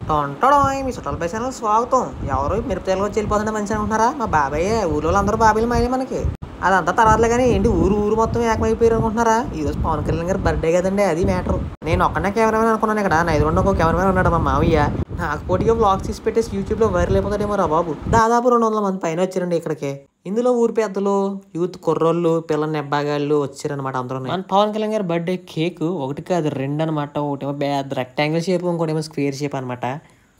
టొంటడాయ్ మీ చుట్టాల పై ఛానల్ స్వాగతం. ఎవరు మిరపకాయలు వచ్చి వెళ్ళిపోతుంటే మంచి అనుకుంటున్నారా? మా బాబాయ్ ఊళ్ళో అందరూ బాబాయ్లు మైలే మనకి. అదంతా తర్వాతలే కానీ ఏంటి ఊరు మొత్తం ఏకమైపోయారు అనుకుంటున్నారా? ఈరోజు పవన్ కళ్యాణ్ గారి బర్త్డే కదండి, అది మ్యాటర్. నేను ఒక్కనే కెమెరామెన్ అనుకున్నాను. ఇక్కడ నా ఎదురుండి ఒక కెమెరామెన్ ఉన్నాడు, మా మావయ్య. నాకు పోటీగా వ్లాగ్స్ తీసి పెట్టేసి యూట్యూబ్లో వైరల్ అయిపోతాడేమో రా బాబు. దాదాపు 200 మంది పైన వచ్చారండి ఇక్కడికి. ఇందులో ఊరి పెద్దలు, యూత్ కుర్రోళ్ళు, పిల్లల నెబ్బాగాళ్ళు వచ్చారనమాట అందరూ. మన పవన్ కళ్యాణ్ గారి బర్త్డే కేక్ ఒకటి కాదు 2 అనమాట. ఒకటేమో పెద్ద రెక్టాంగిల్ షేప్, ఇంకోటేమో స్క్వేర్ షేప్ అనమాట.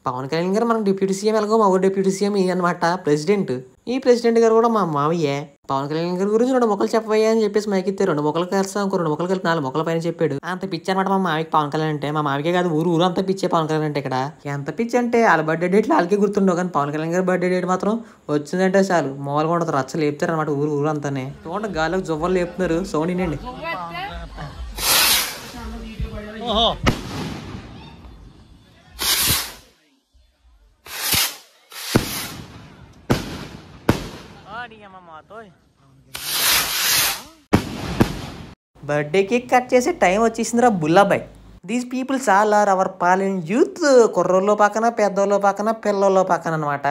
పవన్ కళ్యాణ్ గారు మనకు డిప్యూటీ సీఎం ఎలాగో మా ఊరు డిప్యూటీ సీఎం ఈ అనమాట ప్రెసిడెంట్. ఈ ప్రెసిడెంట్ గారు కూడా మా మావయ్యే. పవన్ కళ్యాణ్ గారి గురించి 2 మొక్కలు చెప్పవయ్యా అని చెప్పేసి మైకితే 2 మొక్కలు కలిసి ఇంకో 2 మొక్కలు కలిపి 4 మొక్కల పైన చెప్పాడు. అంత పిచ్చి అనమాట మా మావికి పవన్ కళ్యాణ్ అంటే. మా మావికే కాదు ఊరు అంతా పిచ్చే పవన్ కళ్యాణ్ అంటే. ఇక్కడ ఎంత పిచ్చి అంటే వాళ్ళ బర్త్డే డేట్లు వాళ్ళకే గుర్తుండవు, కానీ పవన్ కళ్యాణ్ గారి బర్త్డే డేట్ మాత్రం వచ్చిందంటే చాలు మామూలుగా ఉండదు, రచ్చ లేపుతారు అనమాట ఊరు అంతానే. చూడండి గాలికి జువ్వలు లేపుతున్నారు, సౌండ్ వినండి. బర్త్డే కేక్ కట్ చేసే టైం వచ్చేసిందిరా బుల్లాబాయ్. These peoples all are our పాలెన్ యూత్. కుర్రోళ్ళ పక్కన, పెద్దోళ్ళ పక్కన, పిల్లల పక్కన అనమాట.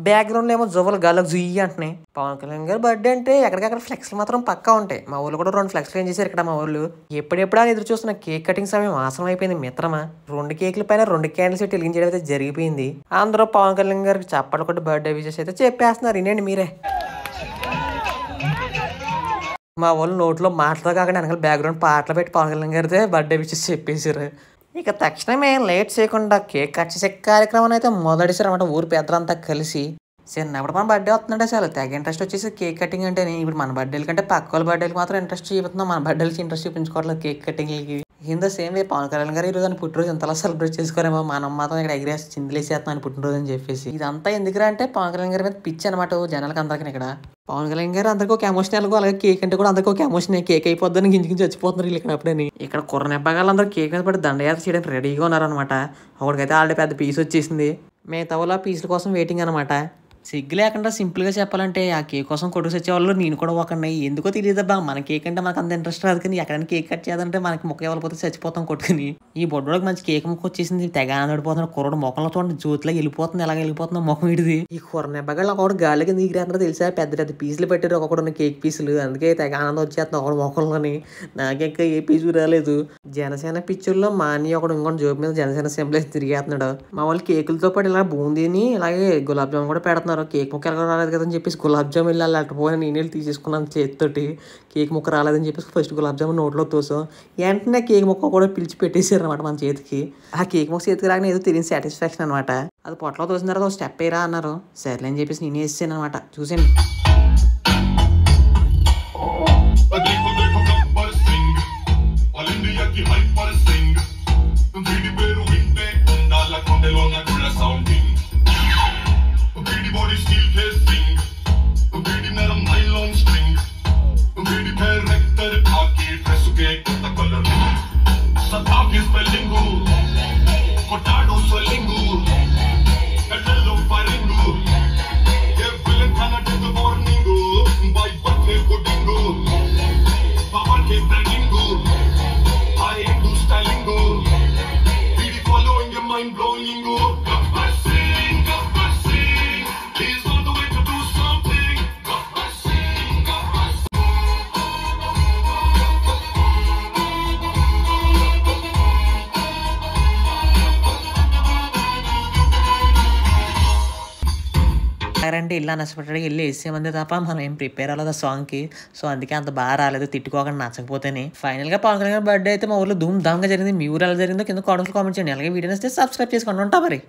బ్యాక్గ్రౌండ్లో ఏమో జువ్వలు గాలకు జుయ్యి అంటున్నాయి. పవన్ కళ్యాణ్ గారు బర్త్డే అంటే ఎక్కడికక్కడ ఫ్లెక్స్లు మాత్రం పక్కా ఉంటాయి. మా ఊళ్ళు కూడా 2 ఫ్లెక్స్లు ఏం చేశారు ఇక్కడ మా ఊళ్ళు. ఎప్పుడెప్పుడు అని ఎదురు చూస్తున్న కేక్ కటింగ్ సమయం ఆసనం అయిపోయింది మిత్రమా. 2 కేకుల పైన 2 క్యాండిల్స్ పెట్టి వెలిగించడం అయితే జరిగిపోయింది. అందరూ పవన్ కళ్యాణ్ గారికి చప్పట్లు కొట్టి బర్త్డే విషెస్ అయితే చెప్పేస్తున్నారు. వినండి మీరే. మా వాళ్ళు నోట్లో మాటలు కాకుండా వెనకాల బ్యాక్గ్రౌండ్ పాటలు పెట్టి పవన్ కళ్యాణ్ గారితే బర్త్డే విషెస్ చెప్పేశారు. ఇక తక్షణమే లేట్ చేయకుండా కేక్ కట్ చేసే కార్యక్రమం అయితే మొదటిసారి అనమాట ఊరు పెద్దలంతా కలిసి. చిన్నప్పుడు మన బర్త్డే వస్తుందంటే చాలా తెగ ఇంట్రెస్ట్ వచ్చేసి కేక్ కటింగ్ అంటే. ఇప్పుడు మన బర్త్డేల కంటే పక్క వాళ్ళ బర్త్డేకి మాత్రం ఇంట్రెస్ట్ చూపుతున్నాం, మన బర్త్డేలకి ఇంట్రెస్ట్ చూపించుకోవట్లేదు కేక్ కటింగ్కి. In the same way Pawan Kalyan garu ఈరోజు అని పుట్టినరోజు ఇంతలా సెలబ్రేట్ చేసుకోరేమో, మనం మాత్రం ఇక్కడ ఎగిరేసి చిందులేసేస్తున్నాం అని పుట్టినరోజు అని చెప్పేసి. ఇదంతా ఎందుకురా అంటే పవన్ కళ్యాణ్ గారి మీద పిచ్చి అనమాట జనాలకు అందరికీ. ఇక్కడ పవన్ కళ్యాణ్ గారు అందరికీ ఒక ఎమోషన్, అలాగే కేక్ అంటే కూడా అందరికీ ఒక ఎమోషన్. కేక్ అయిపోద్దని గింజి చచ్చిపోతున్నారు వీళ్ళు ఇక్కడ అప్పుడని. ఇక్కడ కుర్ర నెబ్బగాళ్ళు అందరూ కేక్ మీద పడి దండయాత్ర చేయడానికి రెడీగా ఉన్నారనమాట. ఒకటికైతే ఆల్రెడీ పెద్ద పీస్ వచ్చేసింది, మిగతా వాళ్ళు ఆ పీసుల కోసం వెయిటింగ్ అనమాట. సిగ్గు లేకుండా సింపుల్గా చెప్పాలంటే ఆ కేక్ కోసం కొట్టుకు వచ్చేవాళ్ళు నేను కూడా ఒకడిని. ఎందుకో తెలియదబ్బా, మన కేక్ అంటే మనకు అంత ఇంట్రెస్ట్ రాదు, కానీ ఎక్కడైనా కేక్ కట్ చేయాలంటే మనకి ముక్క ఇవ్వకపోతే చచ్చిపోతాం కొట్టుకుని. ఈ బొడ్డోడికి మంచి కేక్ ముక్క వచ్చేసింది, తెగ ఆనందపడిపోతున్నాడు. కుర్రోడు మొక్కలో చూడండి జ్యోతిలో వెళ్ళిపోతుంది, ఎలాగ వెళ్ళిపోతుంది ముఖం ఇడిది. ఈ కుర్రనెబ్బగాళ్ళు ఒకడు గాలి కింద ఎగిరేస్తున్నారో తెలుసా, పెద్ద పెద్ద పీసులు పెట్టారు ఒకడు కేక్ పీసులు. అందుకే తెగ ఆనందం వచ్చేస్తుంది ఒకడు మొక్కల్లోని. నాకెక్క ఏ పీసు రాలేదు. జనసేన పిక్చర్లో మా అన్నయ్య ఒకడు ఇంకోటి జోబు మీద జనసేన సింబల్ తిరిగేస్తున్నాడు. మా వాళ్ళు కేకులతో పాటు ఇలా బూందీని అలాగే గులాబ్ జామున్ కూడా పెడుతున్నారు. కేక్ ముక్క ఎలా రాలేదు కదని చెప్పేసి గులాబ్ జామున్ వెళ్ళాలి అట్టపోయిన నేను తీసేసుకున్నాను చేతితోటి. కేక్ ముక్క రాలేదని చెప్పేసి ఫస్ట్ గులాబ్ జామున్ నోట్లో తోసాం. వెంటనే కేక్ ముక్క కూడా పిలిచి పెట్టేశారు అనమాట మన చేతికి. ఆ కేక్ ముక్క చేతికి రాగానే ఏదో తెలియని సాటిస్ఫాక్షన్ అనమాట. అది పొట్టలో తోసిన తర్వాత స్టెప్ అయ్యరా అన్నారు. సరేలే అని చెప్పేసి నేను వేసాను అనమాట. చూసాను అంటే ఇల్లు నష్టపడ్డాడు వెళ్ళి వేసేమంది తప్ప మనం ఏం ప్రిపేర్ అవ్వలేదు ఆ సాంగ్కి. సో అందుకే అంత బాగా రాలేదు, తిట్టుకోకుండా నచ్చకపోతేనే. ఫైనల్గా పవన్ కళ్యాణ్ బర్త్డే అయితే మా ఊళ్ళో ధూమ్ ధామ్గా జరిగింది. మీ ఊరు ఎలా జరిగిందో కింద కామెంట్స్ కామెంట్ చేయండి. అలాగే వీడియో నచ్చితే సబ్స్క్రైబ్ చేసుకోండి. ఉంటా మరి.